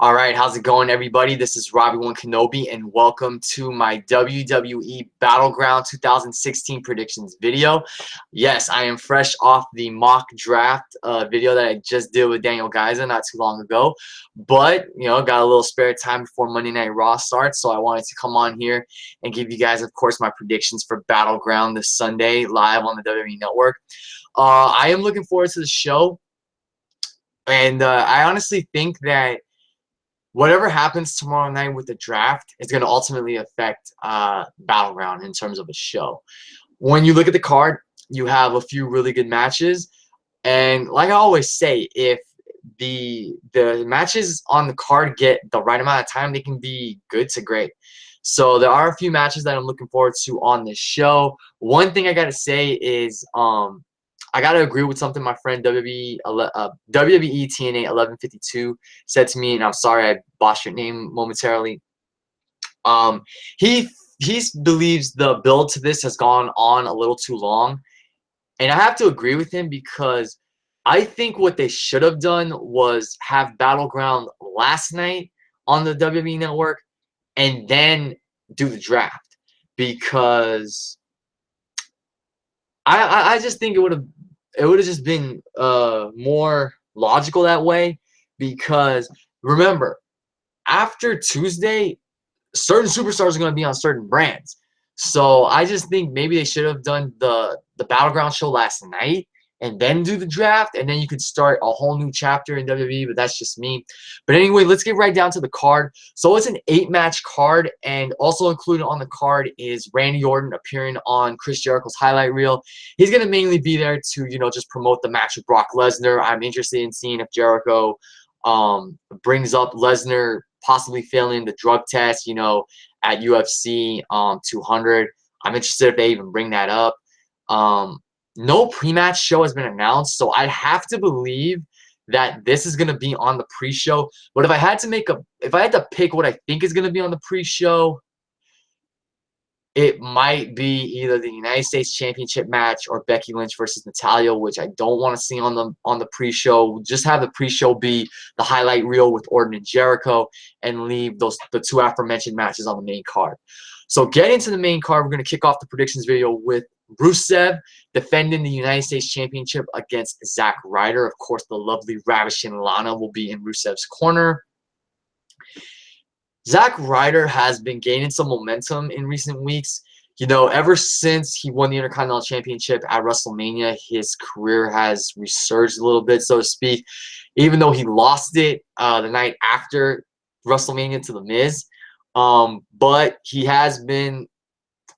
All right, how's it going, everybody? This is Robbie One Kenobi, and welcome to my WWE Battleground 2016 predictions video. Yes, I am fresh off the mock draft video that I just did with Daniel Geiser not too long ago. But, got a little spare time before Monday Night Raw starts, so I wanted to come on here and give you guys, of course, my predictions for Battleground this Sunday live on the WWE Network. I am looking forward to the show, and I honestly think that whatever happens tomorrow night with the draft is going to ultimately affect Battleground in terms of a show. When you look at the card, you have a few really good matches. And like I always say, if the matches on the card get the right amount of time, they can be good to great. So there are a few matches that I'm looking forward to on this show. One thing I got to say is I got to agree with something my friend WWE TNA 1152 said to me, and I'm sorry I botched your name momentarily. He believes the build to this has gone on a little too long, and I have to agree with him because I think what they should have done was have Battleground last night on the WWE Network and then do the draft, because I just think it would have just been more logical that way, because remember, after Tuesday, certain superstars are going to be on certain brands. So I just think maybe they should have done the Battleground show last night and then do the draft, and then you could start a whole new chapter in WWE, but that's just me. But anyway, let's get right down to the card. So it's an 8-match card, and also included on the card is Randy Orton appearing on Chris Jericho's highlight reel. He's going to mainly be there to, just promote the match with Brock Lesnar. I'm interested in seeing if Jericho brings up Lesnar possibly failing the drug test, at UFC 200. I'm interested if they even bring that up. No pre-match show has been announced, so I have to believe that this is going to be on the pre-show. But if I had to pick what I think is going to be on the pre-show, it might be either the United States Championship match or Becky Lynch versus Natalya, which I don't want to see on the pre-show. Just have the pre-show be the highlight reel with Orton and Jericho, and leave the two aforementioned matches on the main card. So getting to the main card, we're going to kick off the predictions video with Rusev defending the United States Championship against Zack Ryder. Of course, the lovely, ravishing Lana will be in Rusev's corner. Zack Ryder has been gaining some momentum in recent weeks. Ever since he won the Intercontinental Championship at WrestleMania, his career has resurged a little bit, so to speak, even though he lost it the night after WrestleMania to The Miz. But he has been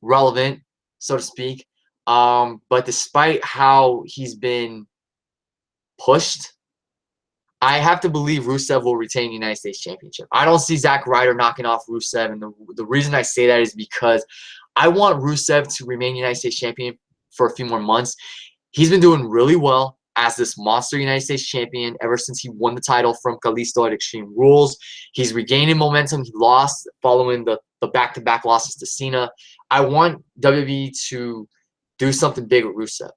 relevant, so to speak. But despite how he's been pushed, I have to believe Rusev will retain the United States Championship. I don't see Zack Ryder knocking off Rusev, and the reason I say that is because I want Rusev to remain United States Champion for a few more months. He's been doing really well as this monster United States Champion ever since he won the title from Kalisto at Extreme Rules. He's regaining momentum. He lost following the back-to-back losses to Cena. I want WWE to do something big with Rusev.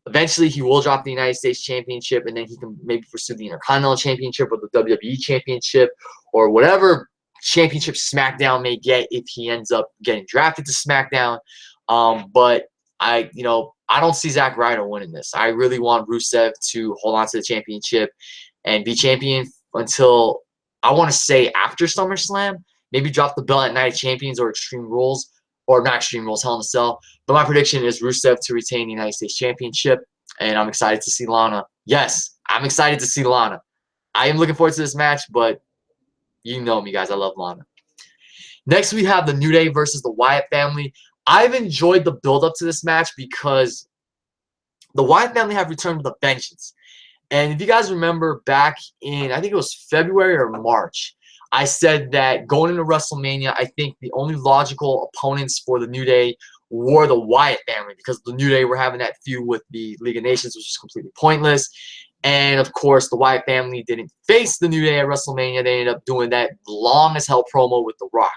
Eventually, he will drop the United States Championship, and then he can maybe pursue the Intercontinental Championship or the WWE Championship or whatever championship SmackDown may get if he ends up getting drafted to SmackDown. But I don't see Zack Ryder winning this. I really want Rusev to hold on to the championship and be champion until, I want to say, after SummerSlam. Maybe drop the belt at Night of Champions or Extreme Rules. Or not Extreme Rules, Hell in a Cell. But my prediction is Rusev to retain the United States Championship. And I'm excited to see Lana. Yes, I'm excited to see Lana. I am looking forward to this match, but you know me, guys. I love Lana. Next, we have the New Day versus the Wyatt Family. I've enjoyed the build-up to this match because the Wyatt Family have returned with a vengeance. And if you guys remember back in, I think it was February or March, I said that going into WrestleMania, I think the only logical opponents for the New Day were the Wyatt Family, because the New Day were having that feud with the League of Nations, which is completely pointless. And, of course, the Wyatt Family didn't face the New Day at WrestleMania. They ended up doing that long-as-hell promo with The Rock.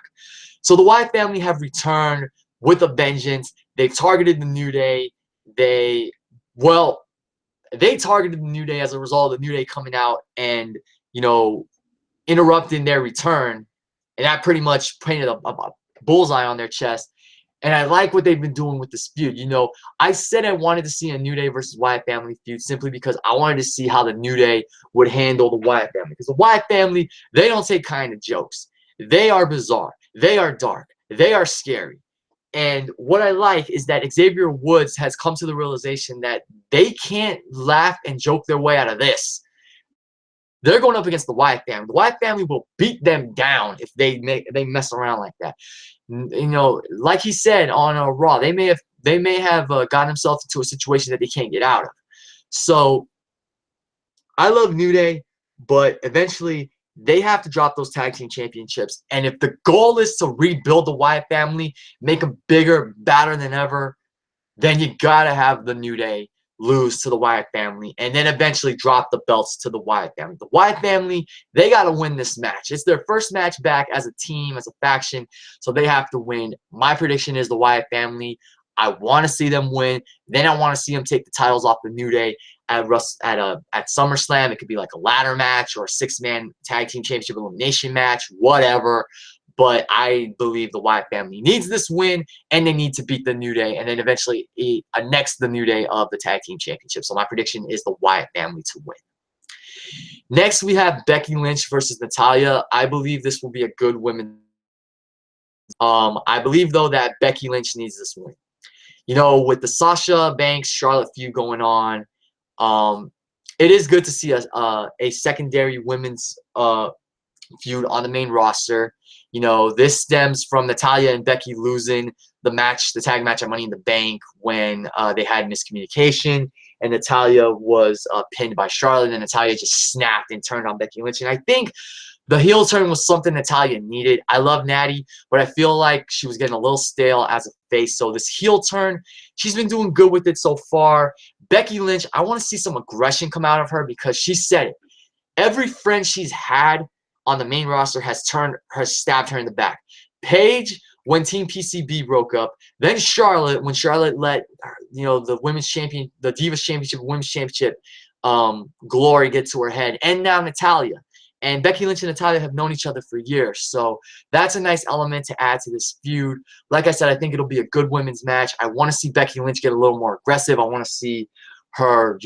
So the Wyatt Family have returned with a vengeance. They've targeted the New Day. They targeted the New Day as a result of the New Day coming out and, interrupting their return, and that pretty much painted a bullseye on their chest. And I like what they've been doing with this feud. You know, I said I wanted to see a New Day versus Wyatt Family feud simply because I wanted to see how the New Day would handle the Wyatt Family. Because the Wyatt Family, they don't take kind of jokes. They are bizarre. They are dark. They are scary. And what I like is that Xavier Woods has come to the realization that they can't laugh and joke their way out of this. They're going up against the Wyatt family. The Wyatt family will beat them down if they mess around like that. You know, like he said on Raw, they may have gotten themselves into a situation that they can't get out of. So I love New Day, but eventually they have to drop those tag team championships. And if the goal is to rebuild the Wyatt family, make them bigger, badder than ever, then you gotta have the New Day lose to the Wyatt family, and then eventually drop the belts to the Wyatt family. The Wyatt family, they got to win this match. It's their first match back as a team, as a faction, so they have to win. My prediction is the Wyatt family. I want to see them win. Then I want to see them take the titles off the New Day at SummerSlam. It could be like a ladder match or a six-man tag team championship elimination match, whatever. But I believe the Wyatt family needs this win, and they need to beat the New Day, and then eventually annex the New Day of the Tag Team Championship. So my prediction is the Wyatt family to win. Next, we have Becky Lynch versus Natalya. I believe this will be a good women's. I believe, though, that Becky Lynch needs this win. You know, with the Sasha Banks Charlotte feud going on, it is good to see a secondary women's feud on the main roster. You know, this stems from Natalya and Becky losing the tag match at Money in the Bank when they had miscommunication, and Natalya was pinned by Charlotte, and Natalya just snapped and turned on Becky Lynch. And I think the heel turn was something Natalya needed. I love Natty, but I feel like she was getting a little stale as a face. So this heel turn, she's been doing good with it so far. Becky Lynch, I want to see some aggression come out of her because she said it. Every friend she's had on the main roster has stabbed her in the back. Paige, when Team PCB broke up, then Charlotte, when Charlotte let the women's champion, the Divas Championship, women's championship glory get to her head, and now Natalya. And Becky Lynch and Natalya have known each other for years, so that's a nice element to add to this feud. Like I said, I think it'll be a good women's match. I want to see Becky Lynch get a little more aggressive. I want to see her,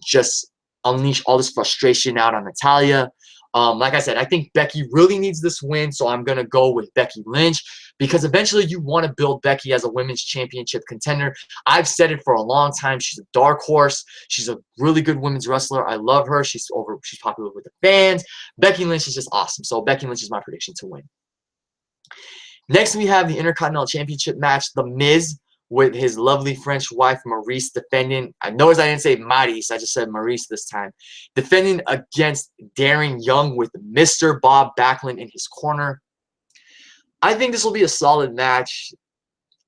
just unleash all this frustration out on Natalya. Like I said, I think Becky really needs this win, so I'm going to go with Becky Lynch because eventually you want to build Becky as a women's championship contender. I've said it for a long time. She's a dark horse. She's a really good women's wrestler. I love her. She's popular with the fans. Becky Lynch is just awesome. So Becky Lynch is my prediction to win. Next, we have the Intercontinental Championship match. The Miz with his lovely French wife, Maryse, defending. I noticed I didn't say Maryse. I just said Maryse this time. Defending against Darren Young with Mr. Bob Backlund in his corner. I think this will be a solid match.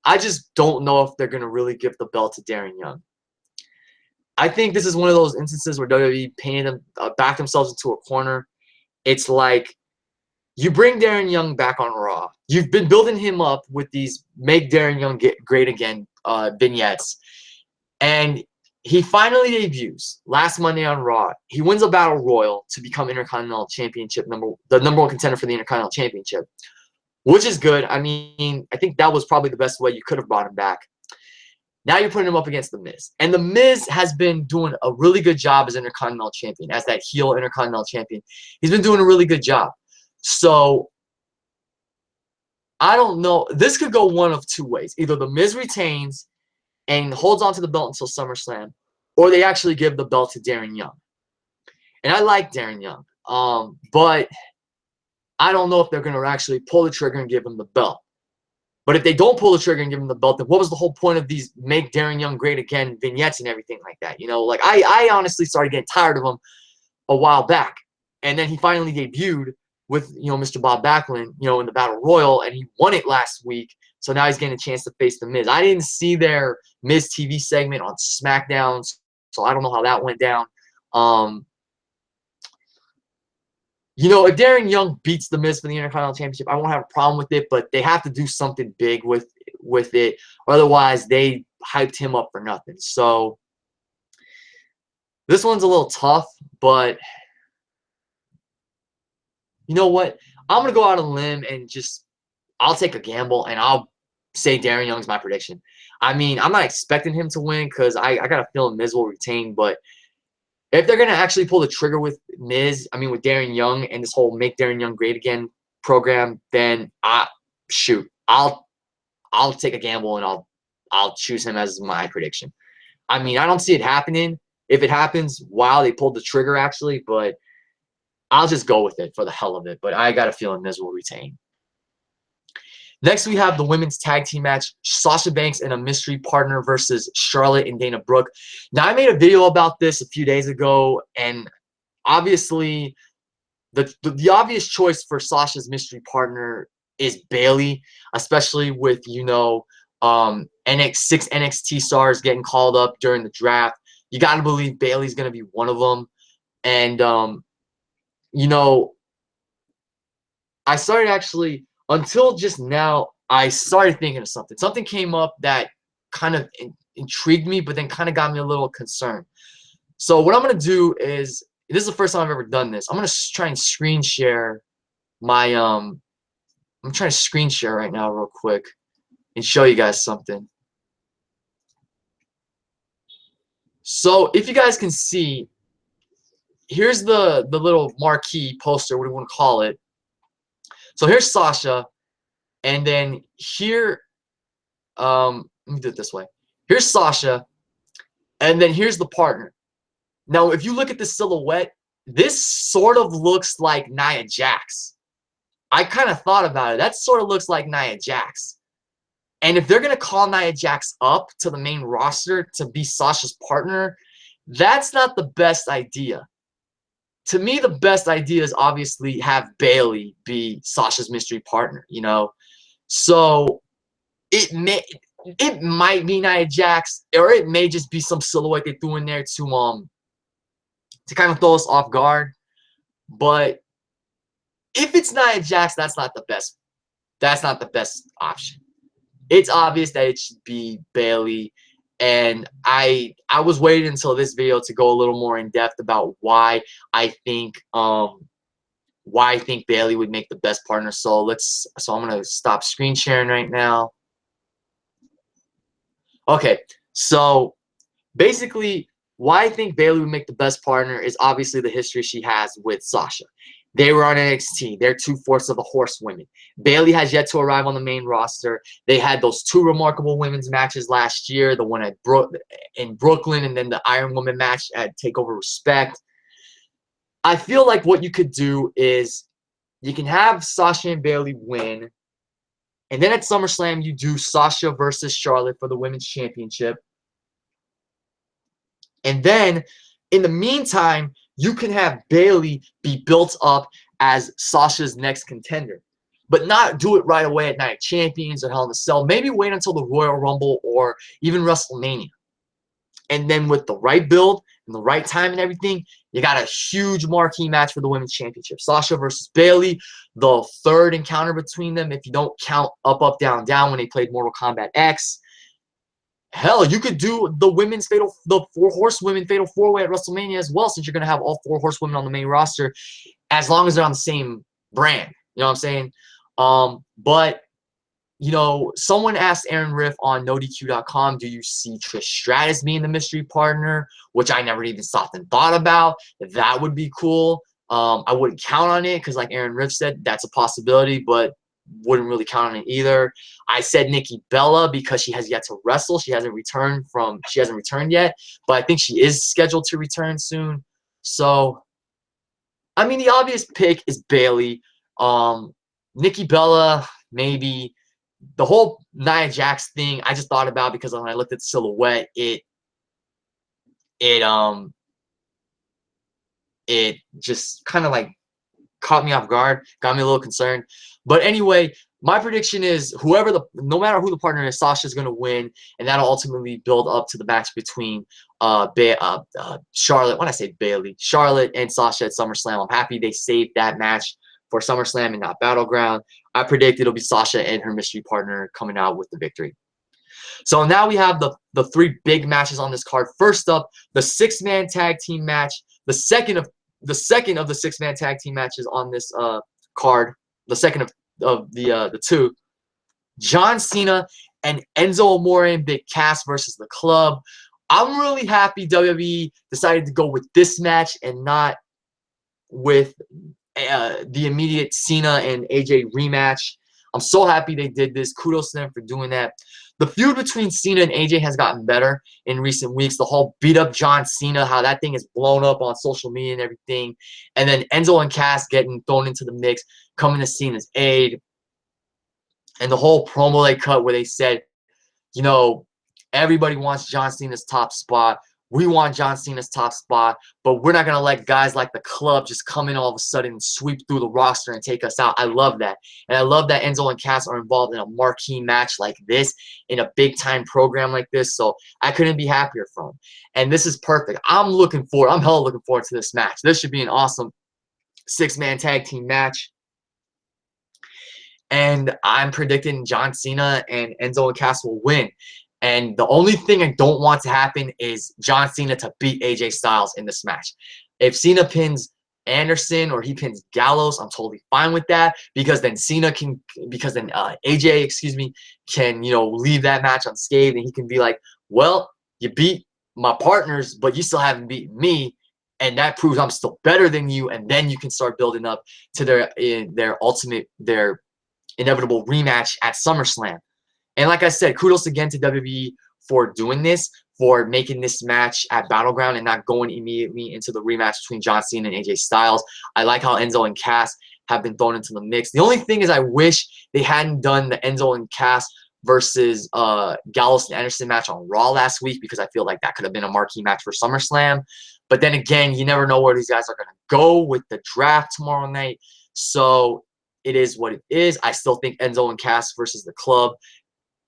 I just don't know if they're going to really give the belt to Darren Young. I think this is one of those instances where WWE backed themselves into a corner. It's like, you bring Darren Young back on Raw. You've been building him up with these Make Darren Young Great Again vignettes. And he finally debuts last Monday on Raw. He wins a Battle Royal to become Intercontinental Championship the number one contender for the Intercontinental Championship, which is good. I mean, I think that was probably the best way you could have brought him back. Now you're putting him up against The Miz. And The Miz has been doing a really good job as Intercontinental Champion, as that heel Intercontinental Champion. He's been doing a really good job. So, I don't know. This could go one of two ways. Either The Miz retains and holds on to the belt until SummerSlam, or they actually give the belt to Darren Young. And I like Darren Young. But I don't know if they're going to actually pull the trigger and give him the belt. But if they don't pull the trigger and give him the belt, then what was the whole point of these Make Darren Young Great Again vignettes and everything like that? Like I honestly started getting tired of them a while back. And then he finally debuted with, Mr. Bob Backlund, in the Battle Royal, and he won it last week. So now he's getting a chance to face The Miz. I didn't see their Miz TV segment on SmackDown, so I don't know how that went down. If Darren Young beats The Miz for the Intercontinental Championship, I won't have a problem with it, but they have to do something big with it. Otherwise, they hyped him up for nothing. So this one's a little tough, but you know what? I'm going to go out on a limb and I'll take a gamble, and I'll say Darren Young's my prediction. I mean, I'm not expecting him to win because I got a feeling Miz will retain, but if they're going to actually pull the trigger with with Darren Young and this whole Make Darren Young Great Again program, then I'll take a gamble and I'll choose him as my prediction. I mean, I don't see it happening. If it happens, wow, they pulled the trigger actually, but I'll just go with it for the hell of it. But I got a feeling Miz will retain. Next, we have the women's tag team match, Sasha Banks and a mystery partner versus Charlotte and Dana Brooke. Now, I made a video about this a few days ago, and obviously, the obvious choice for Sasha's mystery partner is Bayley, especially with, six NXT stars getting called up during the draft. You got to believe Bayley's going to be one of them. And, I started actually, until just now, I started thinking of something. Something came up that kind of intrigued me, but then kind of got me a little concerned. So what I'm going to do is, this is the first time I've ever done this. I'm going to try and screen share my, I'm trying to screen share right now real quick and show you guys something. So if you guys can see, here's the little marquee poster, what do you want to call it. So here's Sasha, and then here, let me do it this way. Here's Sasha, and then here's the partner. Now, if you look at the silhouette, this sort of looks like Nia Jax. I kind of thought about it. That sort of looks like Nia Jax. And if they're going to call Nia Jax up to the main roster to be Sasha's partner, that's not the best idea. To me, the best idea is obviously have Bayley be Sasha's mystery partner, So it might be Nia Jax, or it may just be some silhouette they threw in there to kind of throw us off guard. But if it's Nia Jax, that's not the best. That's not the best option. It's obvious that it should be Bayley. And I was waiting until this video to go a little more in depth about why I think Bayley would make the best partner. So I'm gonna stop screen sharing right now. Okay, so basically why I think Bayley would make the best partner is obviously the history she has with Sasha. They were on NXT. They're two-fourths of the Horsewomen. Bayley has yet to arrive on the main roster. They had those two remarkable women's matches last year, the one in Brooklyn and then the Iron Woman match at TakeOver Respect. I feel like what you could do is you can have Sasha and Bayley win, and then at SummerSlam you do Sasha versus Charlotte for the Women's Championship. And then, in the meantime, you can have Bayley be built up as Sasha's next contender. But not do it right away at Night of Champions or Hell in a Cell. Maybe wait until the Royal Rumble or even WrestleMania. And then with the right build and the right time and everything, you got a huge marquee match for the Women's Championship. Sasha versus Bayley, the third encounter between them, if you don't count Up, Up, Down, Down when they played Mortal Kombat X. Hell, you could do the four horsewomen fatal four-way at WrestleMania as well, since you're going to have all four horsewomen on the main roster, as long as they're on the same brand. You know what I'm saying? But, someone asked Aaron Riff on NoDQ.com, do you see Trish Stratus being the mystery partner? Which I never even thought about. That would be cool. I wouldn't count on it because, like Aaron Riff said, that's a possibility, but wouldn't really count on it either. I said Nikki Bella because she has yet to wrestle. She hasn't returned yet, but I think she is scheduled to return soon. So, I mean, the obvious pick is Bayley. Nikki Bella, maybe. The whole Nia Jax thing, I just thought about because when I looked at the silhouette, it just kind of like caught me off guard, got me a little concerned. But anyway, my prediction is no matter who the partner is, Sasha's going to win, and that'll ultimately build up to the match between Charlotte. When I say Bayley, Charlotte and Sasha at SummerSlam. I'm happy they saved that match for SummerSlam and not Battleground. I predict it'll be Sasha and her mystery partner coming out with the victory. So now we have the three big matches on this card. First up, the six-man tag team match. The second of the six-man tag team matches on this card, the second of the two. John Cena and Enzo Amore and Big Cass versus the Club. I'm really happy WWE decided to go with this match and not with the immediate Cena and AJ rematch. I'm so happy they did this. Kudos to them for doing that. The feud between Cena and AJ has gotten better in recent weeks. The whole beat up John Cena, how that thing is blown up on social media and everything. And then Enzo and Cass getting thrown into the mix, coming to Cena's aid. And the whole promo they cut where they said, you know, everybody wants John Cena's top spot. We want John Cena's top spot, but we're not going to let guys like the Club just come in all of a sudden and sweep through the roster and take us out. I love that. And I love that Enzo and Cass are involved in a marquee match like this, in a big-time program like this, so I couldn't be happier for them. And this is perfect. I'm hella looking forward to this match. This should be an awesome six-man tag team match. And I'm predicting John Cena and Enzo and Cass will win. And the only thing I don't want to happen is John Cena to beat AJ Styles in this match. If Cena pins Anderson or he pins Gallows, I'm totally fine with that, because then AJ, excuse me, can, you know, leave that match unscathed, and he can be like, well, you beat my partners, but you still haven't beaten me, and that proves I'm still better than you, and then you can start building up to their inevitable rematch at SummerSlam. And like I said, kudos again to WWE for doing this, for making this match at Battleground and not going immediately into the rematch between John Cena and AJ Styles. I like how Enzo and Cass have been thrown into the mix. The only thing is I wish they hadn't done the Enzo and Cass versus Gallows and Anderson match on Raw last week, because I feel like that could have been a marquee match for SummerSlam. But then again, you never know where these guys are going to go with the draft tomorrow night. So it is what it is. I still think Enzo and Cass versus the Club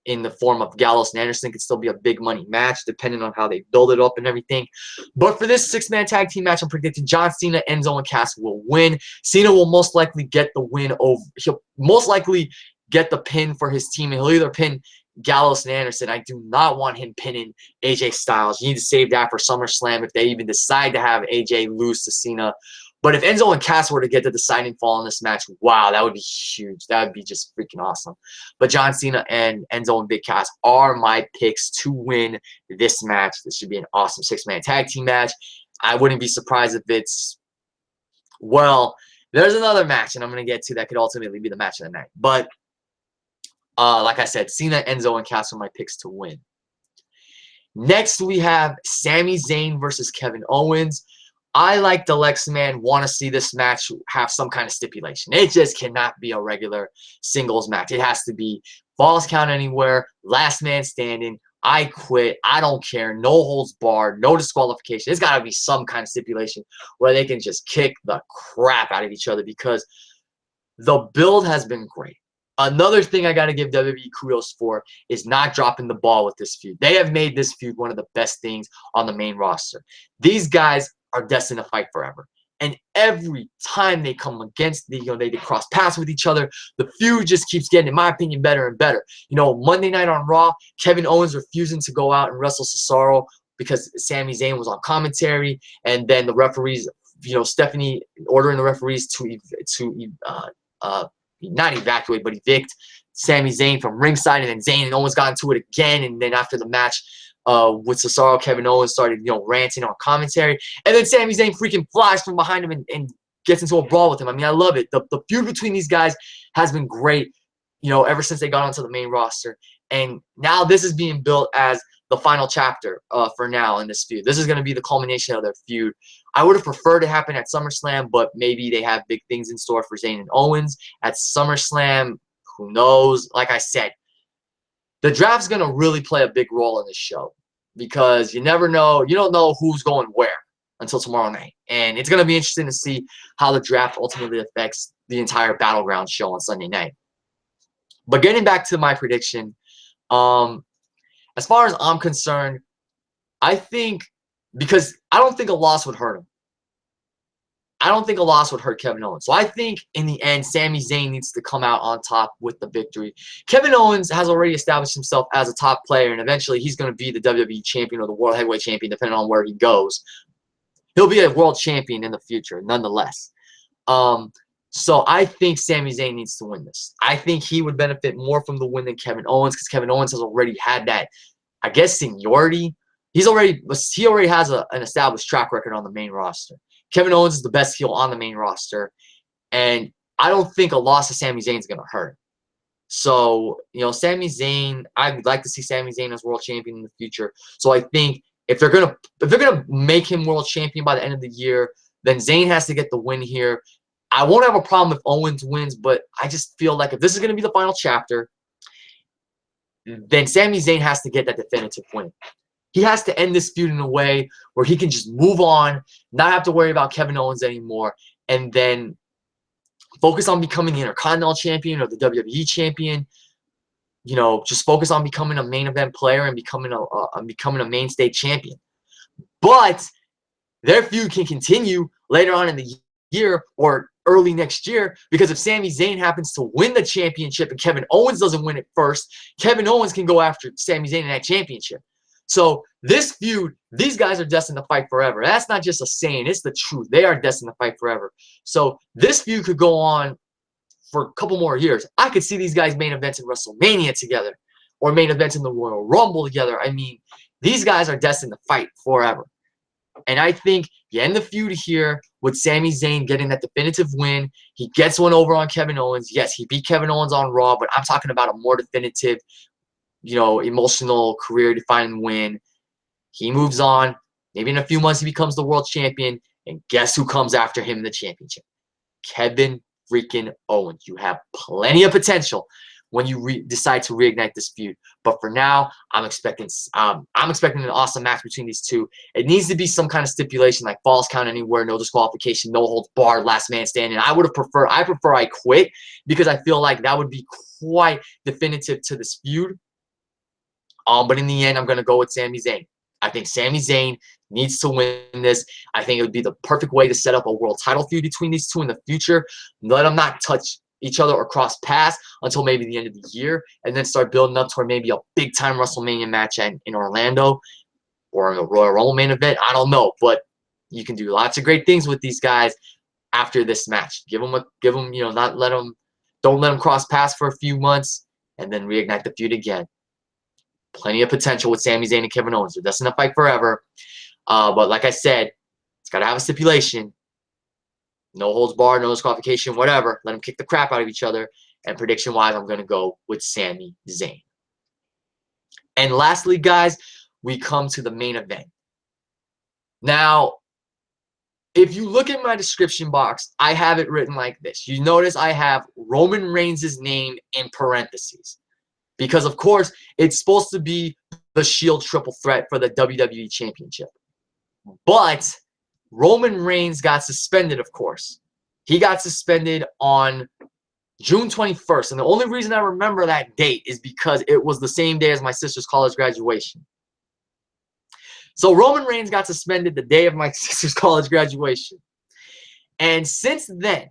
in the form of Gallows and Anderson could still be a big money match, depending on how they build it up and everything. But for this six-man tag team match, I'm predicting John Cena, Enzo, and Cass will win. Cena will most likely get the win over. He'll most likely get the pin for his team, and he'll either pin Gallows and Anderson. I do not want him pinning AJ Styles. You need to save that for SummerSlam if they even decide to have AJ lose to Cena. But if Enzo and Cass were to get the deciding fall in this match, wow, that would be huge. That would be just freaking awesome. But John Cena and Enzo and Big Cass are my picks to win this match. This should be an awesome six-man tag team match. I wouldn't be surprised if it's, well, there's another match, and I'm going to get to that could ultimately be the match of the night. But like I said, Cena, Enzo, and Cass are my picks to win. Next, we have Sami Zayn versus Kevin Owens. I, like the Lex Man, want to see this match have some kind of stipulation. It just cannot be a regular singles match. It has to be falls count anywhere, last man standing, I quit, I don't care, no holds barred, no disqualification. It's got to be some kind of stipulation where they can just kick the crap out of each other, because the build has been great. Another thing I got to give WWE kudos for is not dropping the ball with this feud. They have made this feud one of the best things on the main roster. These guys are destined to fight forever. And every time they come against they cross paths with each other, the feud just keeps getting, in my opinion, better and better. You know, Monday night on Raw, Kevin Owens refusing to go out and wrestle Cesaro because Sami Zayn was on commentary, and then the referees, Stephanie ordering the referees to not evacuate, but evict Sami Zayn from ringside, and then Zayn and Owens got into it again, and then after the match, with Cesaro, Kevin Owens started, ranting on commentary. And then Sami Zayn freaking flies from behind him and gets into a brawl with him. I mean, I love it. The feud between these guys has been great, ever since they got onto the main roster. And now this is being built as the final chapter for now in this feud. This is going to be the culmination of their feud. I would have preferred to happen at SummerSlam, but maybe they have big things in store for Zayn and Owens at SummerSlam. Who knows? Like I said, the draft's going to really play a big role in this show, because you never know. You don't know who's going where until tomorrow night. And it's going to be interesting to see how the draft ultimately affects the entire Battleground show on Sunday night. But getting back to my prediction, as far as I'm concerned, I think, because I don't think a loss would hurt him. I don't think a loss would hurt Kevin Owens. So I think in the end, Sami Zayn needs to come out on top with the victory. Kevin Owens has already established himself as a top player, and eventually he's going to be the WWE champion or the World Heavyweight champion, depending on where he goes. He'll be a world champion in the future, nonetheless. So I think Sami Zayn needs to win this. I think he would benefit more from the win than Kevin Owens, because Kevin Owens has already had that, I guess, seniority. He already has an established track record on the main roster. Kevin Owens is the best heel on the main roster, and I don't think a loss to Sami Zayn is going to hurt. So, Sami Zayn, I would like to see Sami Zayn as world champion in the future. So I think if they're gonna make him world champion by the end of the year, then Zayn has to get the win here. I won't have a problem if Owens wins, but I just feel like if this is gonna be the final chapter, then Sami Zayn has to get that definitive win. He has to end this feud in a way where he can just move on, not have to worry about Kevin Owens anymore, and then focus on becoming the Intercontinental Champion or the WWE Champion. Just focus on becoming a main event player and becoming a mainstay champion. But their feud can continue later on in the year or early next year, because if Sami Zayn happens to win the championship and Kevin Owens doesn't win it first, Kevin Owens can go after Sami Zayn in that championship. So this feud, these guys are destined to fight forever. That's not just a saying, it's the truth. They are destined to fight forever. So this feud could go on for a couple more years. I could see these guys main events in WrestleMania together, or main events in the Royal Rumble together. I mean, these guys are destined to fight forever. And I think you end the feud here with Sami Zayn getting that definitive win. He gets one over on Kevin Owens. Yes, he beat Kevin Owens on Raw, but I'm talking about a more definitive, emotional, career-defining win. He moves on. Maybe in a few months he becomes the world champion. And guess who comes after him in the championship? Kevin freaking Owens. You have plenty of potential when you decide to reignite this feud. But for now, I'm expecting an awesome match between these two. It needs to be some kind of stipulation like falls count anywhere, no disqualification, no holds barred, last man standing. I prefer I quit, because I feel like that would be quite definitive to this feud. But in the end, I'm going to go with Sami Zayn. I think Sami Zayn needs to win this. I think it would be the perfect way to set up a world title feud between these two in the future. Let them not touch each other or cross paths until maybe the end of the year, and then start building up toward maybe a big-time WrestleMania match in Orlando or a Royal Rumble main event. I don't know, but you can do lots of great things with these guys after this match. Don't let them cross paths for a few months and then reignite the feud again. Plenty of potential with Sami Zayn and Kevin Owens. They're destined to fight forever. But like I said, it's got to have a stipulation. No holds barred, no disqualification, whatever. Let them kick the crap out of each other. And prediction-wise, I'm going to go with Sami Zayn. And lastly, guys, we come to the main event. Now, if you look at my description box, I have it written like this. You notice I have Roman Reigns' name in parentheses. Because, of course, it's supposed to be the Shield triple threat for the WWE Championship. But Roman Reigns got suspended, of course. He got suspended on June 21st. And the only reason I remember that date is because it was the same day as my sister's college graduation. So Roman Reigns got suspended the day of my sister's college graduation. And since then,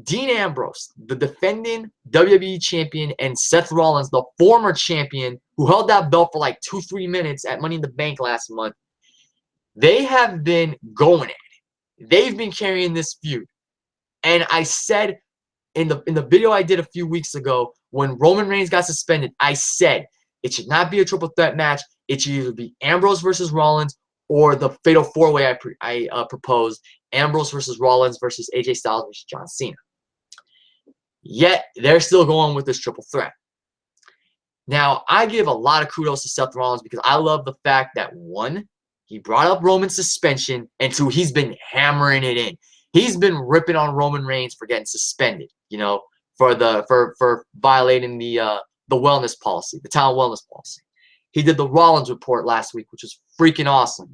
Dean Ambrose, the defending WWE champion, and Seth Rollins, the former champion, who held that belt for like 2-3 minutes at Money in the Bank last month, they have been going at it. They've been carrying this feud. And I said in the video I did a few weeks ago, when Roman Reigns got suspended, I said it should not be a triple threat match. It should either be Ambrose versus Rollins or the Fatal 4-Way I proposed, Ambrose versus Rollins versus AJ Styles versus John Cena. Yet, they're still going with this triple threat. Now, I give a lot of kudos to Seth Rollins because I love the fact that, one, he brought up Roman's suspension, and two, he's been hammering it in. He's been ripping on Roman Reigns for getting suspended, for violating the wellness policy, the talent wellness policy. He did the Rollins report last week, which was freaking awesome.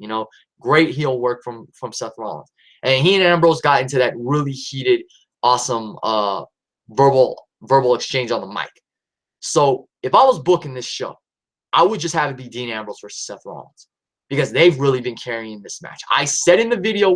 Great heel work from Seth Rollins. And he and Ambrose got into that really heated, awesome verbal exchange on the mic. So if I was booking this show, I would just have it be Dean Ambrose versus Seth Rollins because they've really been carrying this match. I said in the video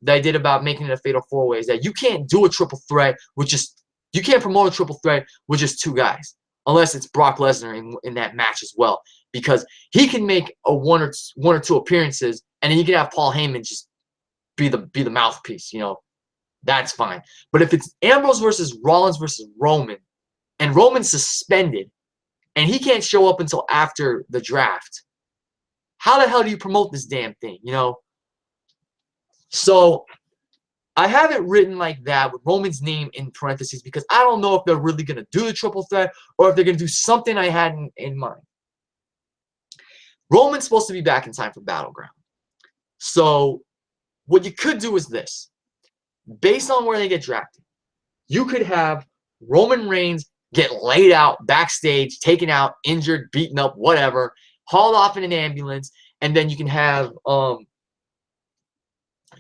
that I did about making it a fatal 4-way is that you can't do a triple threat you can't promote a triple threat with just two guys unless it's Brock Lesnar in that match as well, because he can make a one or two appearances and then you can have Paul Heyman just be the mouthpiece, that's fine. But if it's Ambrose versus Rollins versus Roman, and Roman's suspended, and he can't show up until after the draft, how the hell do you promote this damn thing, you know? So I have it written like that with Roman's name in parentheses because I don't know if they're really going to do the triple threat or if they're going to do something I had in mind. Roman's supposed to be back in time for Battleground. So what you could do is this. Based on where they get drafted, you could have Roman Reigns get laid out backstage, taken out, injured, beaten up, whatever, hauled off in an ambulance, and then you can have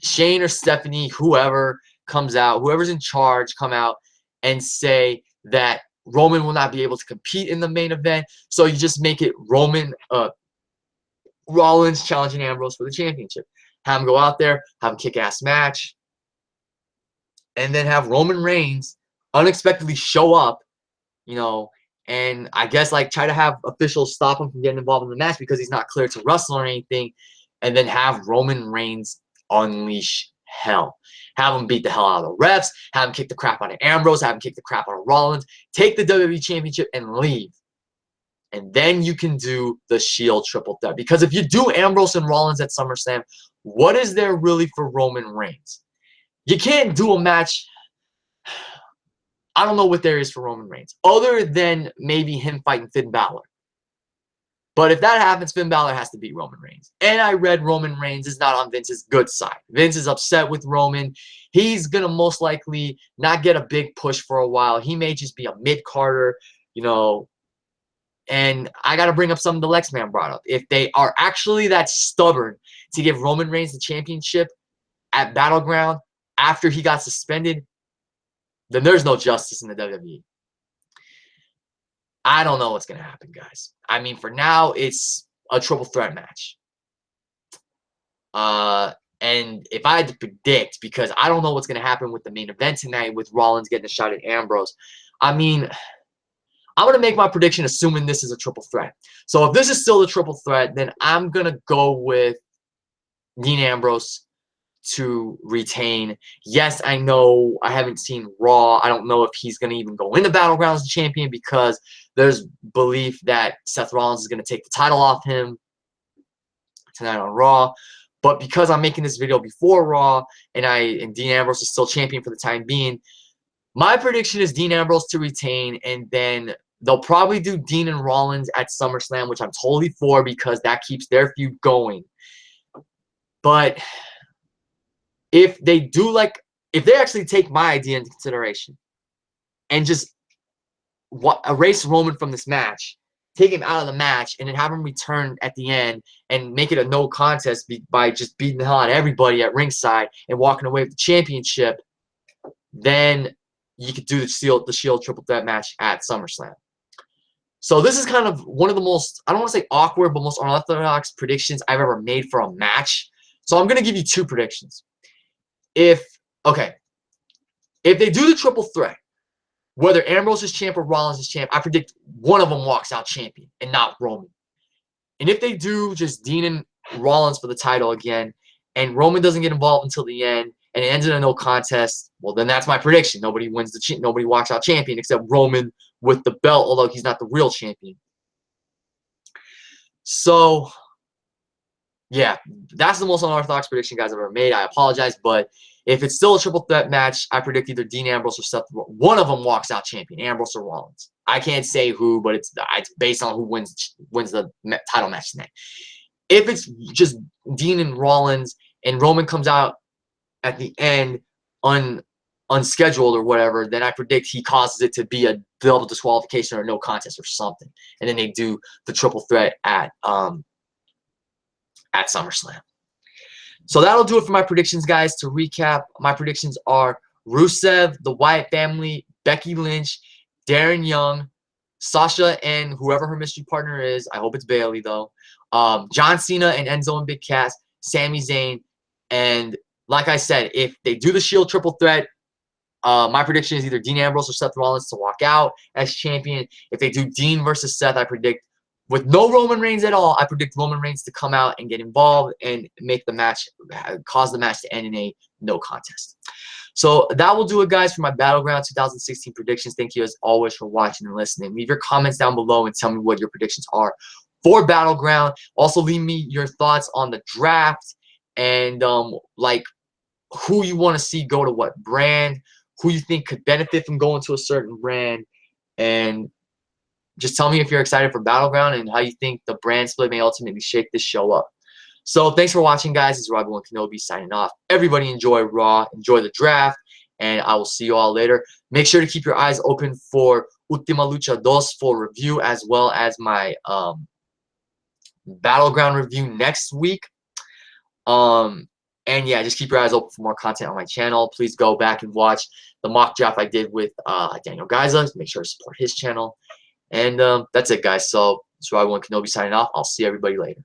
Shane or Stephanie, whoever comes out, whoever's in charge, come out and say that Roman will not be able to compete in the main event. So you just make it Rollins challenging Ambrose for the championship. Have him go out there, have a kick-ass match, and then have Roman Reigns unexpectedly show up, you know, and I guess like try to have officials stop him from getting involved in the match because he's not cleared to wrestle or anything, and then have Roman Reigns unleash hell. Have him beat the hell out of the refs, have him kick the crap out of Ambrose, have him kick the crap out of Rollins, take the WWE Championship and leave. And then you can do the Shield triple threat. Because if you do Ambrose and Rollins at SummerSlam, what is there really for Roman Reigns? You can't do a match. I don't know what there is for Roman Reigns, other than maybe him fighting Finn Balor. But if that happens, Finn Balor has to beat Roman Reigns. And I read Roman Reigns is not on Vince's good side. Vince is upset with Roman. He's going to most likely not get a big push for a while. He may just be a mid-carder, you know. And I got to bring up something the Lex Man brought up. If they are actually that stubborn to give Roman Reigns the championship at Battleground after he got suspended, then there's no justice in the WWE. I don't know what's going to happen, guys. I mean, for now, it's a triple threat match. And if I had to predict, because I don't know what's going to happen with the main event tonight with Rollins getting a shot at Ambrose, I mean, I'm going to make my prediction assuming this is a triple threat. So if this is still a triple threat, then I'm going to go with Dean Ambrose to retain. Yes, I know I haven't seen Raw. I don't know if he's going to even go into Battleground as a champion because there's belief that Seth Rollins is going to take the title off him tonight on Raw. But because I'm making this video before Raw and Dean Ambrose is still champion for the time being, my prediction is Dean Ambrose to retain, and then they'll probably do Dean and Rollins at SummerSlam, which I'm totally for because that keeps their feud going. But if they do if they actually take my idea into consideration and just erase Roman from this match, take him out of the match, and then have him return at the end and make it a no contest by just beating the hell out of everybody at ringside and walking away with the championship, then you could do the Shield triple threat match at SummerSlam. So this is kind of one of the most, I don't want to say awkward, but most unorthodox predictions I've ever made for a match. So I'm going to give you two predictions. If they do the triple threat, whether Ambrose is champ or Rollins is champ, I predict one of them walks out champion and not Roman. And if they do just Dean and Rollins for the title again, and Roman doesn't get involved until the end, and it ends in a no contest, well, then that's my prediction. Nobody wins nobody walks out champion except Roman with the belt, although he's not the real champion. So, yeah, that's the most unorthodox prediction guys I've ever made. I apologize, but if it's still a triple threat match, I predict either Dean Ambrose or Seth. One of them walks out champion, Ambrose or Rollins. I can't say who, but it's based on who wins the title match tonight. If it's just Dean and Rollins and Roman comes out at the end unscheduled or whatever, then I predict he causes it to be a double disqualification or no contest or something, and then they do the triple threat at SummerSlam. So that'll do it for my predictions, guys. To recap, my predictions are Rusev, the Wyatt family, Becky Lynch, Darren Young, Sasha and whoever her mystery partner is. I hope it's Bailey, though. John Cena and Enzo and Big Cass, Sami Zayn. And like I said, if they do the Shield triple threat, my prediction is either Dean Ambrose or Seth Rollins to walk out as champion. If they do Dean versus Seth, I predict with no Roman Reigns at all, I predict Roman Reigns to come out and get involved and make the match, cause the match to end in a no contest. So that will do it, guys, for my Battleground 2016 predictions. Thank you, as always, for watching and listening. Leave your comments down below and tell me what your predictions are for Battleground. Also, leave me your thoughts on the draft and, like, who you want to see go to what brand, who you think could benefit from going to a certain brand, and just tell me if you're excited for Battleground and how you think the brand split may ultimately shake this show up. So thanks for watching, guys. This is Ryder and Kenobi signing off. Everybody enjoy Raw, enjoy the draft, and I will see you all later. Make sure to keep your eyes open for Ultima Lucha 2 for review, as well as my Battleground review next week. And yeah, just keep your eyes open for more content on my channel. Please go back and watch the mock draft I did with Daniel Gaiza. Make sure to support his channel. And that's it, guys. So, this is Ryder and Kenobi signing off. I'll see everybody later.